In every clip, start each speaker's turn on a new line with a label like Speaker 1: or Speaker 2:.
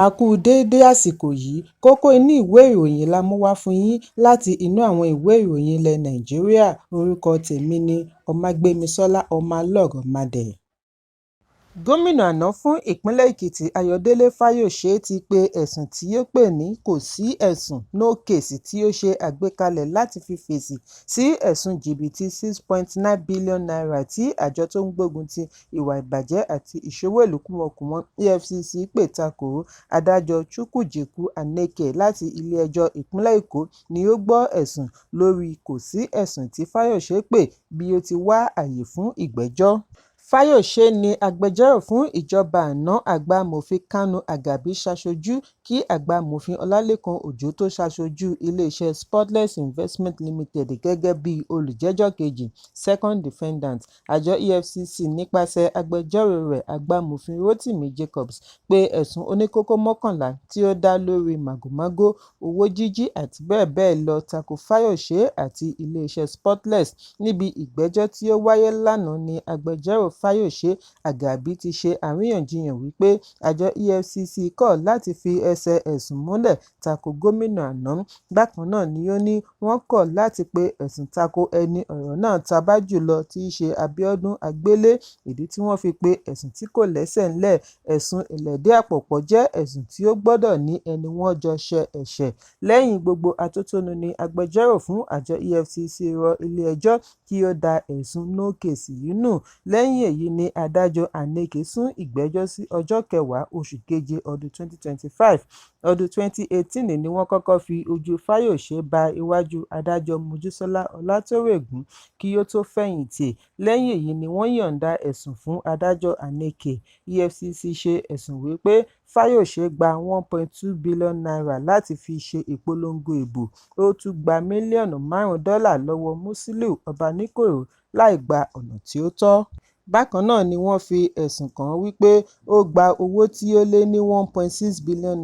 Speaker 1: A kú déédé àsìkò yìí, kókó inú ìwé ìròyìn la mú wá fún yín láti inú àwọn ìwé ìròyìn ilẹ̀ Nàìjíríà. Orúkọ tèmi ni Ọmágbémisọ́lá Ọmọlọ́rọ̀mọdẹ̀. Gómìnà àná fún ìpínlẹ̀ Èkìtì Ayọ̀délé Fáyòsé ti pe ẹ̀sùn tí ó pè ní kò sí ẹ̀sùn no case tí ó ṣe àgbékalẹ̀ láti fi fèsì sí ẹ̀sùn jìbìtì n6.9 billion tí àjọ tó ń gbógun ti ìwà ìbàjẹ́ àti ìṣòwò ìlú kúmọkùmọ EFCC pè takò. Adájọ́ Chukwujekwu Aneke láti ilé-ẹjọ́ ìpínlẹ̀ Èkó ni ó gbọ́ ẹ̀sùn lórí kò sí ẹ̀sùn tí Fáyòsé pè bí ó ti wá àyè fún ìgbẹ́jọ́. Fáyòsé ni agbẹjọ́rò fún ìjọba àná àgbà amòfin Kanu Àgàbí ṣaṣojú kí àgbà amòfin Ọlálékan Òjó tó ṣaṣojú iléeṣẹ́ Spotless Investment Limited gẹ́gẹ́ bí olùjẹ́jọ́ kejì second defendant. Àjọ EFCC nípasẹ̀ agbẹjọ́rò rẹ̀ àgbà amòfin Rotimi Jacobs pé ẹ̀sùn oníkókó 11 tí ó dá lórí màgòmágó, owó jíjí àti bẹ́ẹ̀ bẹ́ẹ̀ lọ tako Fáyòsé àti iléeṣẹ́ Spotless. Níbi ìgbẹ́jọ́ tí ó wáyé lánàá ni agbẹjọ́rò Fáyòsé Àgàbí ti ṣe àríyànjiyàn wípé àjọ EFCC kọ̀ láti fi ẹsẹ̀ ẹ̀sùn múlẹ̀ tako gómìnà àná. Bákan náà ni ó ní wọ́n kọ̀ láti pe ẹ̀sùn tako ẹni ọ̀rọ̀ náà tabá jùlọ tí í ṣe Abíọ́dún Agbélé. Ìdí tí wọ́n fi pe ẹ̀sùn tí kò lẹ́sẹ̀ ńlẹ̀ ẹ̀sùn ìlẹ̀dí àpòpọ̀ jẹ́ ẹ̀sùn tí ó gbọ́dọ̀ ní ẹni wọ́n jọ ṣe ẹ̀ṣẹ̀. Lẹ́yìn gbogbo atótónu ni agbẹjọ́rò fún àjọ EFCC rọ ilé-ẹjọ́ kí ó da ẹ̀sùn no case yìí nù. Lẹ́yìn èyí ni adájọ́ Aneke sún ìgbẹ́jọ́ sí ọjọ́ 10 oṣù keje ọdún 2025. Ọdún 2018 ni wọ́n kọ́kọ́ fi ojú Fáyòsé ba iwájú adájọ́ Mojísọ́lá Ọlátórègún kí ó tó fẹ̀yìntì. Lẹ́yìn èyí ni wọ́n yọ̀ǹda ẹ̀sùn fún adájọ́ Aneke. EFCC ṣe ẹ̀sùn wípé Fáyòsé gba n1.2 billion láti fi ṣe ìpolongo ìbò. Ó tún gba mílíọ̀nù $5 lọ́wọ́ Musiliu Ọbaníkòró láì gba ọ̀nà tí ó tọ́. Bákan náà ni wọ́n fi ẹ̀sùn kàn án wípé ó gba owó tí ó lé ní n1.6 billion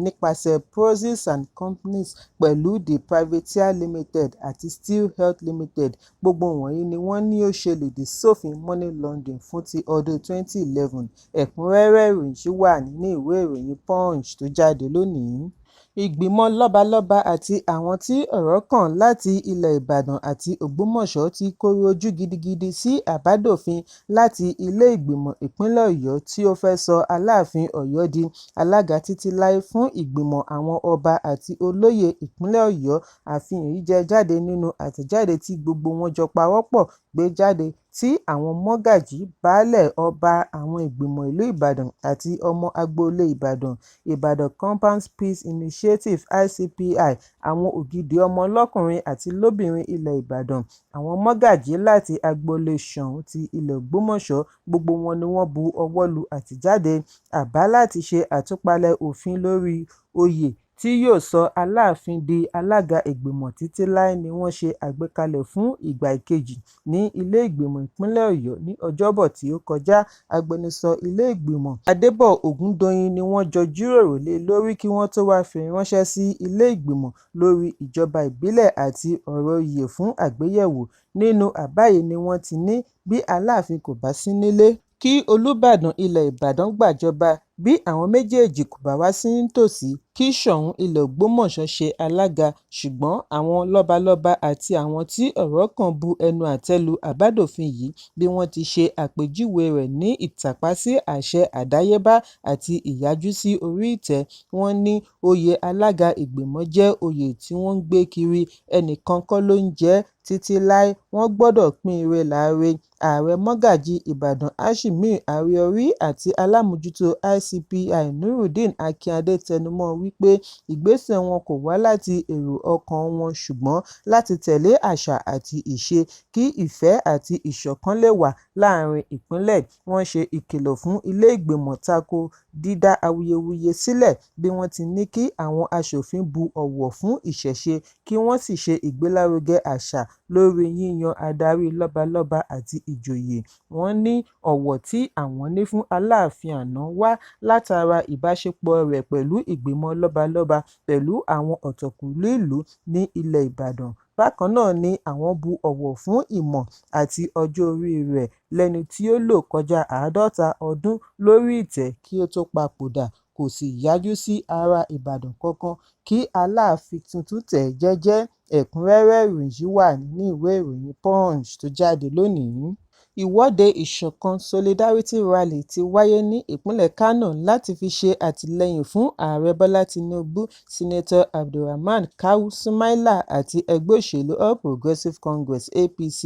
Speaker 1: nípasẹ̀ Proxies and Companies pẹ̀lú The Privateer Limited àti Steel Health Limited. Gbogbo wọ̀nyí ni wọ́n ní ó ṣe lòdì sófin money laundering fún ti ọdún 2011. Ẹ̀kúnrẹ́rẹ́ ìròyìn ṣì wà nínú ìwé ìròyìn Punch tó jáde lónìí. Ìgbìmọ̀ lọ́balọ́ba àti àwọn tí ọ̀rọ̀ kàn láti ilẹ̀ Ìbàdàn àti Ògbómọ̀ṣọ́ ti kọrò ojú gidigidi sí àbádòfin láti ilé ìgbìmọ̀ ìpínlẹ̀ Ọ̀yọ́ tí ó fẹ́ sọ Aláàfin Ọ̀yọ́ di alága títí láé fún ìgbìmọ̀ àwọn ọba àti olóyè ìpínlẹ̀ Ọ̀yọ́. Àfihàn yìí jẹ jáde nínú àtẹ̀jáde tí gbogbo wọn jọ pawọ́pọ̀ gbé jáde tí àwọn mọ́gàjí, baálẹ̀, ọba, àwọn ìgbìmọ̀ ìlú Ìbàdàn àti ọmọ agboolé Ìbàdàn, Ìbàdàn Compound Peace Initiative ICPI, àwọn ògidì ọmọ lọ́kùnrin àti lóbìnrin ilẹ̀ Ìbàdàn, àwọn mọ́gàjí láti agboolé Ṣọ̀ún ti ilẹ̀ Ògbómọ̀ṣọ́, gbogbo wọn ni wọ́n bu ọwọ́ lu àtẹ̀jáde. Àbá láti ṣe àtúpalẹ̀ òfin lórí oyè tí yóò sọ Aláàfin di alága ìgbìmọ̀ títí láé ni wọ́n ṣe àgbékalẹ̀ fún ìgbà ìkejì ní ilé ìgbìmọ̀ ìpínlẹ̀ Ọ̀yọ́ ní Ọjọ́bọ̀ tí ó kọjá. Agbẹnusọ ilé ìgbìmọ̀ Adébọ̀ Ògúndoyin ni wọ́n jọ jíròrò lé lórí kí wọ́n tó wá fi ránṣẹ́ sí ilé ìgbìmọ̀ lórí ìjọba ìbílẹ̀ àti ọ̀rọ̀ oyè fún àgbéyẹ̀wò. Nínú àbá yìí ni wọ́n ti ní bí Aláàfin kò bá sí nílé, kí Olúbàdàn ilẹ̀ Ìbàdàn gbàjọba. Bí àwọn méjèèjì kò bá wá sí nítòsí, kí Ṣọ̀ún ilẹ̀ Ògbómọ̀ṣọ́ ṣe alága. Ṣùgbọ́n àwọn lọ́balọ́ba àti àwọn tí ọ̀rọ̀ kàn bu ẹnu àtẹ́ lu àbádòfin yìí bí wọ́n ti ṣe àpèjúwe rẹ̀ ní ìtàpá sí àṣẹ àdáyébá àti ìyájú sí orí ìtẹ́. Wọ́n ní oyè alága ìgbìmọ̀ jẹ́ oyè tí wọ́n ń gbé kiri, ẹnìkan kọ́ ló ń jẹ ẹ́ títí láé, wọ́n gbọ́dọ̀ pín ire láre. Ààrẹ Mọ́gàjí Ìbàdàn Hashimi Àríọrí àti alámòjútó ICPI Nurudeen Akínadé tẹnumọ́ wípé ìgbésẹ̀ wọn kò wá láti èrò ọkàn wọn ṣùgbọ́n láti tẹ̀lé àṣà àti ìṣe kí ìfẹ́ àti ìṣọ̀kan lè wà láàrin ìpínlẹ̀. Wọ́n ṣe ìkìlọ̀ fún ilé ìgbìmọ̀ tako dídá awuyewuye sílẹ̀ bí wọ́n ti ní kí àwọn aṣòfin bu ọ̀wọ̀ fún ìṣẹ̀ṣe kí wọ́n sì ṣe ìgbélárugẹ àṣà lórí yíyan adarí lọ́balọ́ba àti ìjòyè. Wọ́n ní ọ̀wọ̀ tí àwọn ní fún Aláàfin àná wá látara ìbáṣepọ̀ rẹ̀ pẹ̀lú ìgbìmọ̀ lọ́balọ́ba pẹ̀lú àwọn ọ̀tọ̀kùlú ìlú ní ilẹ̀ Ìbàdàn. Bákan náà ni àwọn bu ọ̀wọ̀ fún ìmọ̀ àti ọjọ́ orí rẹ̀ lẹ́ni tí ó lò kọjá 50 ọdún lórí ìtẹ́ kí ó tó papòdà. kò sì yájú sí ará Ìbàdàn kankan kí Aláàfin tuntun tẹ̀ jẹ́jẹ́. Ẹ̀kúnrẹ́rẹ́ ìròyìn yìí wà nínú ìwé ìròyìn Punch tó jáde lónìí. Ìwọ́de ìṣọ̀kan Solidarity Rally ti wáyé ní ìpínlẹ̀ Kánò láti fi ṣe àtìlẹ́yìn fún Ààrẹ Bọ́lá Tinubu. Senator Abdulrahman Kawu Sumaila àti ẹgbẹ́ òṣèlú All Progressives Congress (APC).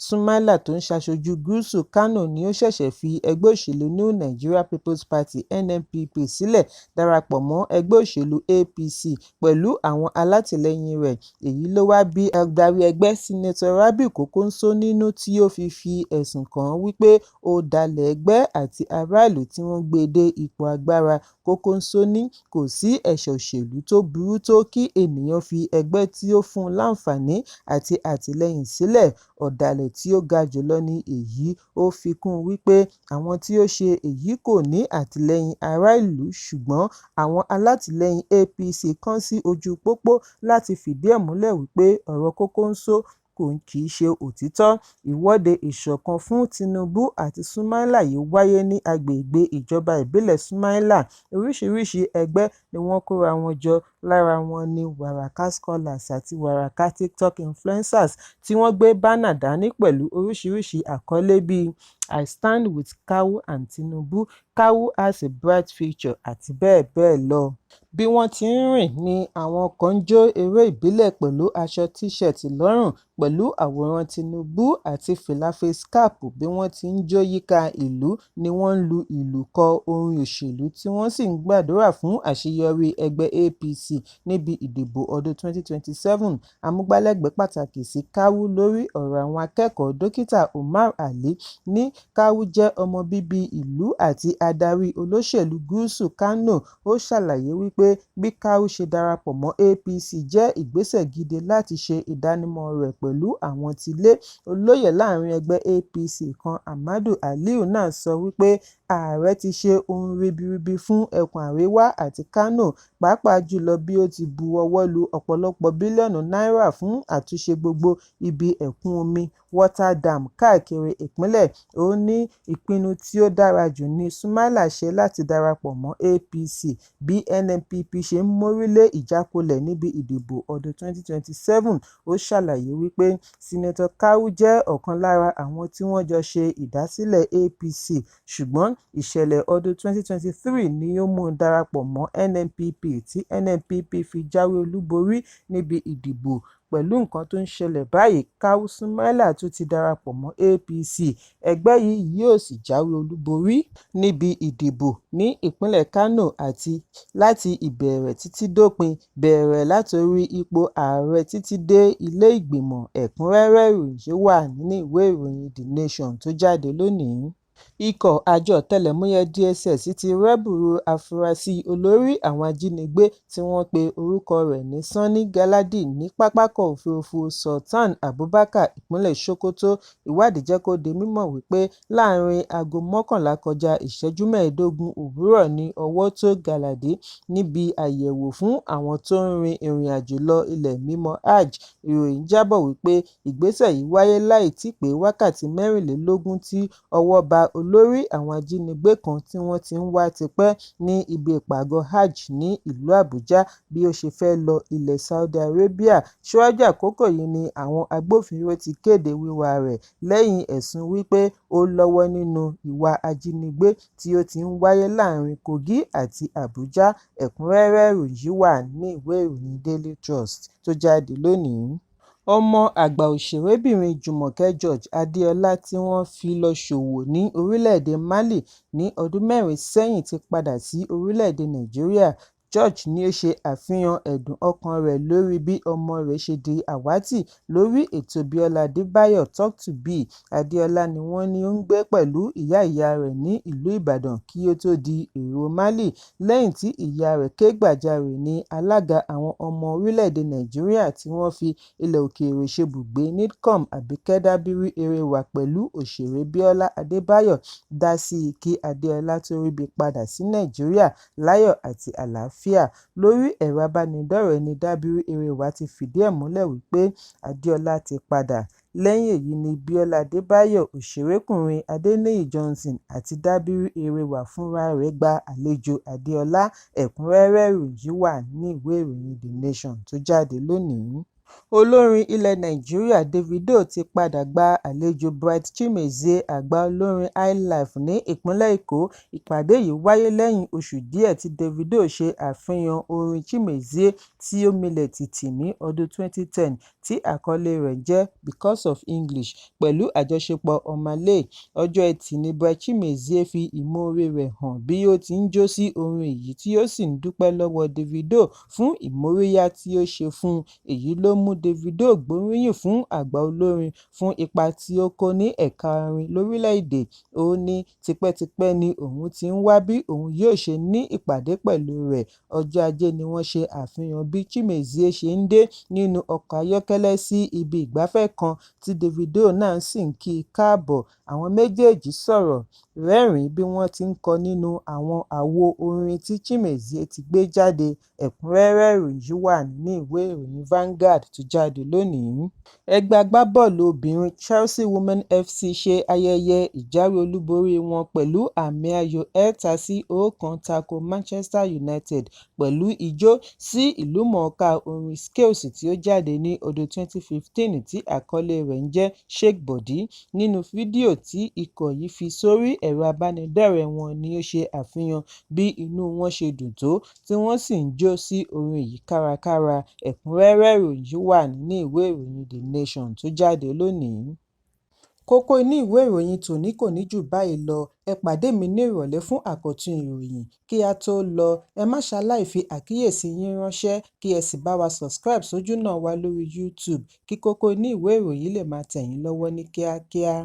Speaker 1: Sumaila tó ń ṣaṣojú Gúúsù Kánò ni ó ṣẹ̀ṣẹ̀ fi ẹgbẹ́ òṣèlú New Nigeria People's Party (NNPP) sílẹ̀ darapọ̀ mọ́ ẹgbẹ́ òṣèlú APC pẹ̀lú àwọn alátìlẹyìn rẹ̀. Èyí ló wá bí adarí ẹgbẹ́ Senator Rabiu Kokonso nínú tí ó fi ẹ̀sùn kàn án wípé ó dalẹ̀ ẹgbẹ́ àti aráàlú tí wọ́n gbé dé ipò agbára. Kokonso ní kò sí ẹ̀ṣẹ̀ òṣèlú tó burú tó kí ènìyàn fi ẹgbẹ́ tí ó fún un láǹfààní àti àtìlẹ́yìn sílẹ̀. Ọ̀dàlẹ̀ tí ó ga jùlọ ni èyí. Ó fi kún un wípé àwọn tí ó ṣe èyí kò ní àtìlẹ́yìn ará ìlú ṣùgbọ́n àwọn alátìlẹyìn APC kàn sí ojú pópó láti fìdí ẹ̀ múlẹ̀ wípé ọ̀rọ̀ Kokonso kì í ṣe òtítọ́. Ìwọ́de ìṣọ̀kan fún Tinubu àti Sumaila yìí wáyé ní agbègbè ìjọba ìbílẹ̀ Sumaila. Oríṣiríṣi ẹgbẹ́ ni wọ́n kóra wọn jọ, lára wọn ni Waraka Scholars àti Waraka TikTok Influencers tí wọ́n gbé bánà dání pẹ̀lú oríṣiríṣi àkọlé bíi I stand with Kawu and Tinubu, Kawu has a bright future àti bẹ́ẹ̀ bẹ́ẹ̀ lọ. Bí wọ́n ti ń rìn ni àwọn kan ń jó eré ìbílẹ̀ pẹ̀lú aṣọ tíṣẹ̀tì lọ́rùn pẹ̀lú àwòrán Tinubu àti fìlà face cap. Bí wọ́n ti ń jó yíká ìlú ni wọ́n ń lu ìlù kọ orin òṣèlú tí wọ́n sì ń gbàdúrà fún àṣeyọrí ẹgbẹ́ APC níbi ìdìbò ọdún 2027. Amúgbálẹ́gbẹ̀ẹ́ pàtàkì sí Kawu lórí ọ̀rọ̀ àwọn akẹ́kọ̀ọ́ Dókítà Umar Ali ní Kawu jẹ́ ọmọ bíbí ìlú àti adarí olóṣèlú Gúúsù Kánò. Ó ṣàlàyé wípé bí Kawu ṣe darapọ̀ mọ́ APC jẹ́ ìgbésẹ̀ gidi láti ṣe ìdánimọ̀ rẹ̀ pẹ̀lú àwọn tilé. Olóyè láàrin ẹgbẹ́ APC kan Ahmadu Aliyu náà sọ wípé ààrẹ ti ṣe ohun ribiribi fún ẹkùn àríwá àti Kánò, pàápàá jùlọ bí ó ti bu ọwọ́ lu ọ̀pọ̀lọpọ̀ bílíọ̀nù náírà fún àtúnṣe gbogbo ibi ẹ̀kún omi water dam káàkiri ìpínlẹ̀. Ó ní ìpinnu tí ó dára jù ní Sumaila ṣe láti darapọ̀ mọ́ APC bí NNPP ṣe ń mórí lé ìjákulẹ̀ níbi ìdìbò ọdún 2027. Ó ṣàlàyé wípé Senator Kawu jẹ́ ọ̀kan lára àwọn tí wọ́n jọ ṣe ìdásílẹ̀ APC ṣùgbọ́n ìṣẹ̀lẹ̀ ọdún 2023 ni ó mú un darapọ̀ mọ́ NNPP tí NNPP fi jáwé olúborí níbi ìdìbò. Pẹ̀lú nǹkan tó ń ṣẹlẹ̀ báyìí, Kawu Sumaila tún ti darapọ̀ mọ́ APC. Ẹgbẹ́ yìí yóò sì jáwé olúborí níbi ìdìbò ní ìpínlẹ̀ Kánò àti láti ìbẹ̀rẹ̀ títí dópin, bẹ̀rẹ̀ látorí ipò ààrẹ títí dé ilé ìgbìmọ̀. Ẹ̀kúnrẹ́rẹ́ ìròyìn wà nínú ìwé ìròyìn The Nation tó jáde lónìí. Ikọ̀ àjọ ọ̀tẹlẹ̀múyẹ́ DSS ti rẹ́bùrú afurasí olórí àwọn ajínigbé tí wọ́n pe orúkọ rẹ̀ ní Sani Galadi ní pápákọ̀ òfurufú Sultan Abubakar ìpínlẹ̀ Sokoto. Ìwádìí jẹ́ kó di mímọ̀ wípé láàrin aago 11 kọjá ìṣẹ́jú 15 òwúrọ̀ ni ọwọ́ tó Galadi níbi àyẹ̀wò fún àwọn tó ń rin ìrìn àjò lọ ilẹ̀ mímọ́ Hajj. Ìròyìn jábọ̀ wípé ìgbésẹ̀ yìí wáyé láì tí pé wákàtí 24 tí ọwọ́ ba olórí àwọn ajínigbé kan tí wọ́n ti ń wá tipẹ́ ní ibi ìpàgọ́ Hajj ní ìlú Àbújá bí ó ṣe fẹ́ lọ ilẹ̀ Saudi Arabia. Ṣíwájú àkókò yìí ni àwọn agbófinró ti kéde wíwá rẹ̀ lẹ́yìn ẹ̀sùn wípé ó lọ́wọ́ nínú ìwà ajínigbé tí ó ti ń wáyé láàrin Kogi àti Àbújá. Ẹ̀kúnrẹ́rẹ́ ìròyìn wà ní ìwé ìròyìn Daily Trust tó jáde lónìí. Ọmọ àgbà òṣèrébìnrin Jùmọ̀kẹ́ George Adéọlá tí wọ́n fi lọ ṣòwò ní orílẹ̀-èdè Mali ní ọdún 4 sẹ́yìn ti padà sí orílẹ̀-èdè Nàìjíríà. George ní ó ṣe àfihàn ẹ̀dùn ọkàn rẹ̀ lórí bí ọmọ rẹ̀ ṣe di àwátì lórí ètò Bíọ́lá Adébáyọ̀ Talk to Be. Adéọlá ni wọ́n ní ó ń gbé pẹ̀lú ìyá rẹ̀ ní ìlú Ìbàdàn kí ó tó di èrò Mali lẹ́yìn tí ìyá rẹ̀ ké gbàjarè ní alága àwọn ọmọ orílẹ̀-èdè Nàìjíríà tí wọ́n fi ilẹ̀ òkèèrè ṣebùgbé NIDCOM Àbíkẹ́ Dábírí Erewà pẹ̀lú òṣèré Bíọ́lá Adébáyọ̀ dá sí i kí Adéọlá tó ríbi padà sí Nàìjíríà láyọ̀ àti àlàáfíà. Lórí ẹ̀rọ abánidọ́rẹ̀ẹ́ ni Dábírí Erewà ti fìdí ẹ̀ múlẹ̀ wípé Adéọlá ti padà. lẹ́yìn èyí ni bíọ́lá adébáyò òṣèrékùnrin adẹniyí johnson àti dábìrì ẹrẹwà fúnra rẹ̀ gba àlejò adéọlá. ẹ̀kúnrẹ́rẹ́ ìròyìn yìí wà nínú ìwé ìròyìn the nation tó jáde lónìí. olórin ilẹ̀ nàìjíríà davido ti padà gba àlejò bright chimezie àgbà olórin highlife ní ìpínlẹ̀ èkó. ìpàdé yìí wáyé lẹ́yìn oṣù díẹ̀ tí davido ṣe àfihàn orin chimezie tí ó milẹ̀ tìtì ní ọdún 2010 tí àkọlé rẹ̀ jẹ́ because of english pẹ̀lú àjọṣepọ̀ omah lay. ọjọ́ ẹtì ní bright chimezie fi ìmoore rẹ̀ hàn bí ó ti ń jó sí orin yìí tí ó sì ń dúpẹ́ lọ́wọ́ davido fún ìmóríyá tí ó ṣe fún un. èyí ló mú davido gbóríyìn fún àgbà olórin fún ipa tí ó kó ní ẹ̀ka orin lórílẹ̀‐èdè. ó ní tipẹ́tipẹ́ ni òun ti ń wá bí òun yóò ṣe ní ìpàdé pẹ̀lú rẹ̀. ọjọ́ ajé ni wọ́n ṣe àfihàn bí chimezie ṣe ń dé nínú ọkọ̀ ayọ́kẹ́lẹ́ sí ibi ìgbafẹ́ kan tí davido náà sì ń kí i káàbọ̀. àwọn méjèèjì sọ̀rọ̀ rẹ́rìn-ín bí wọ́n ti ń kọ nínú àwọn àwo orin tí chimezie ti gbé jáde. ẹ̀kúnrẹ́rẹ́ ìròyìn yìí wà nínú ìwé ìròyìn Vanguard tó jáde lónìí. ẹgbẹ́ agbábọ́ọ̀lù obìnrin Chelsea Women FC ṣe ayẹyẹ ìjáwé olúborí wọn pẹ̀lú àmì ayò 3-1 tako Manchester United pẹ̀lú ijó sí ìlúmọ̀ọ́ká orin Skills tí ó jáde ní ọdún 2015 tí àkọlé rẹ̀ ń jẹ́ Shake Body. nínú fídíò tí ikọ̀ yìí fi sórí ẹ̀rọ abánidọ́rẹ̀ẹ́ wọn ni ó ṣe àfihàn bí inú wọn ṣe dùn tó tí wọ́n sì ń jó sí orin yìí kárakára. ẹ̀kúnrẹ́rẹ́ ìròyìn yìí wà nínú ìwé ìròyìn The Nation tó jáde lónìí. kókó inú ìwé ìròyìn tòní kò ní jù báyìí lọ. ẹ pàdé mi ní ìrọ̀lẹ́ fún àkọ́tún ìròyìn. kí a tó lọ ẹ má ṣaláì fi àkíyèsí yín ránṣẹ́ kí ẹ sì bá wa subscribe sójú náà wa lórí YouTube kí kókó inú ìwé ìròyìn lè máa tẹ̀ yín lọ́wọ́ ní kíákíá.